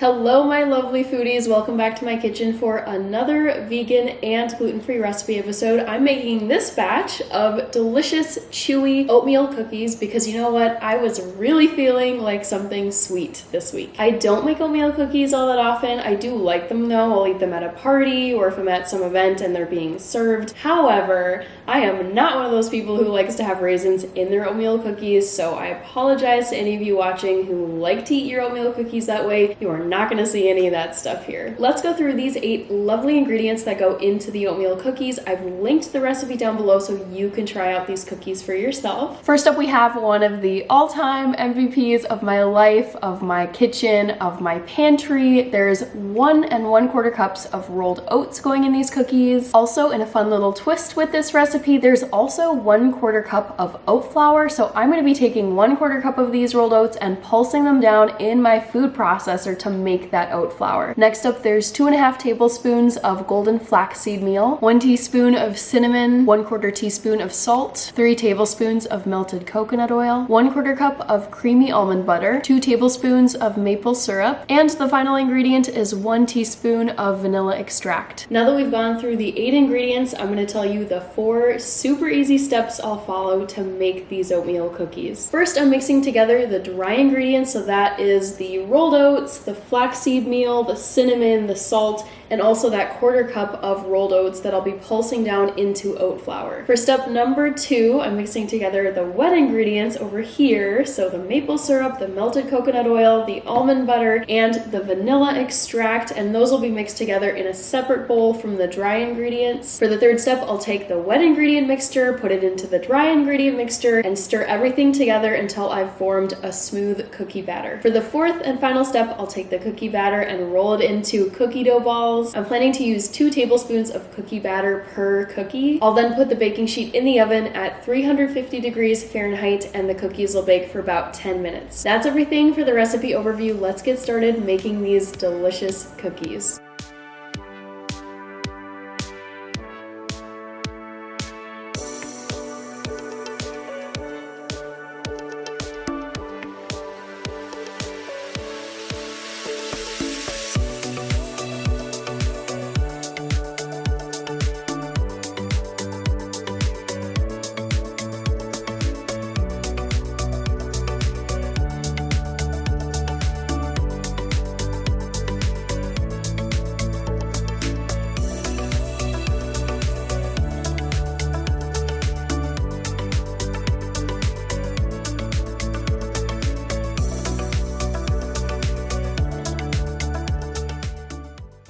Hello my lovely foodies, welcome back to my kitchen for another vegan and gluten-free recipe episode. I'm making this batch of delicious chewy oatmeal cookies because you know what? I was really feeling like something sweet this week. I don't make oatmeal cookies all that often. I do like them though. I'll eat them at a party or if I'm at some event and they're being served. However, I am not one of those people who likes to have raisins in their oatmeal cookies, so I apologize to any of you watching who like to eat your oatmeal cookies that way. You are not going to see any of that stuff here. Let's go through these 8 lovely ingredients that go into the oatmeal cookies. I've linked the recipe down below so you can try out these cookies for yourself. First up, we have one of the all-time MVPs of my life, of my kitchen, of my pantry. There's 1 1/4 cups of rolled oats going in these cookies. Also, in a fun little twist with this recipe, there's also 1/4 cup of oat flour. So I'm going to be taking 1/4 cup of these rolled oats and pulsing them down in my food processor to make that oat flour. Next up, there's 2.5 tablespoons of golden flaxseed meal, 1 teaspoon of cinnamon, 1/4 teaspoon of salt, 3 tablespoons of melted coconut oil, 1/4 cup of creamy almond butter, 2 tablespoons of maple syrup, and the final ingredient is 1 teaspoon of vanilla extract. Now that we've gone through the 8 ingredients, I'm going to tell you the 4 super easy steps I'll follow to make these oatmeal cookies. First, I'm mixing together the dry ingredients, so that is the rolled oats, the flaxseed meal, the cinnamon, the salt, and also that 1/4 cup of rolled oats that I'll be pulsing down into oat flour. For step number 2, I'm mixing together the wet ingredients over here, so the maple syrup, the melted coconut oil, the almond butter, and the vanilla extract, and those will be mixed together in a separate bowl from the dry ingredients. For the 3rd step, I'll take the wet ingredient mixture, put it into the dry ingredient mixture, and stir everything together until I've formed a smooth cookie batter. For the 4th and final step, I'll take the cookie batter and roll it into cookie dough balls. I'm planning to use 2 tablespoons of cookie batter per cookie. I'll then put the baking sheet in the oven at 350 degrees Fahrenheit and the cookies will bake for about 10 minutes. That's everything for the recipe overview. Let's get started making these delicious cookies.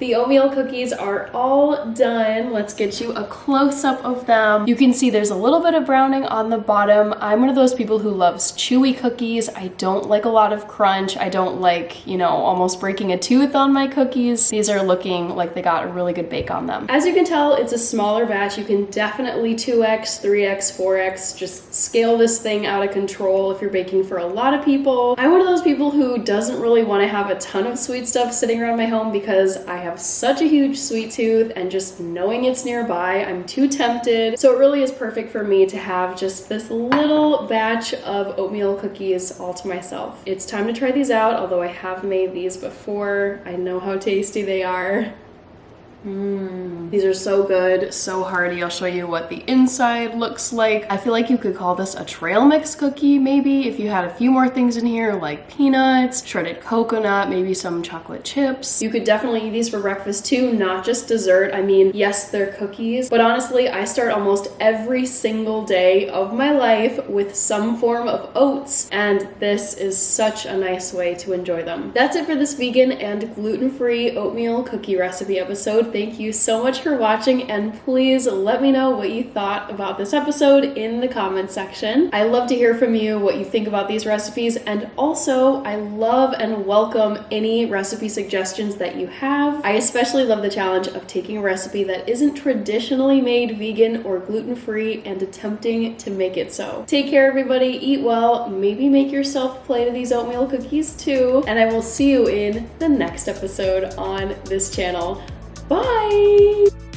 The oatmeal cookies are all done. Let's get you a close-up of them. You can see there's a little bit of browning on the bottom. I'm one of those people who loves chewy cookies. I don't like a lot of crunch. I don't like, you know, almost breaking a tooth on my cookies. These are looking like they got a really good bake on them. As you can tell, it's a smaller batch. You can definitely 2x, 3x, 4x, just scale this thing out of control if you're baking for a lot of people. I'm one of those people who doesn't really want to have a ton of sweet stuff sitting around my home because I have such a huge sweet tooth, and just knowing it's nearby, I'm too tempted. So it really is perfect for me to have just this little batch of oatmeal cookies all to myself. It's time to try these out, although I have made these before. I know how tasty they are. These are so good, so hearty. I'll show you what the inside looks like. I feel like you could call this a trail mix cookie, maybe, if you had a few more things in here, like peanuts, shredded coconut, maybe some chocolate chips. You could definitely eat these for breakfast too, not just dessert. I mean, yes, they're cookies, but honestly, I start almost every single day of my life with some form of oats, and this is such a nice way to enjoy them. That's it for this vegan and gluten-free oatmeal cookie recipe episode. Thank you so much for watching, and please let me know what you thought about this episode in the comments section. I love to hear from you what you think about these recipes, and also I love and welcome any recipe suggestions that you have. I especially love the challenge of taking a recipe that isn't traditionally made vegan or gluten-free and attempting to make it so. Take care, everybody. Eat well. Maybe make yourself a plate of these oatmeal cookies too, and I will see you in the next episode on this channel. Bye!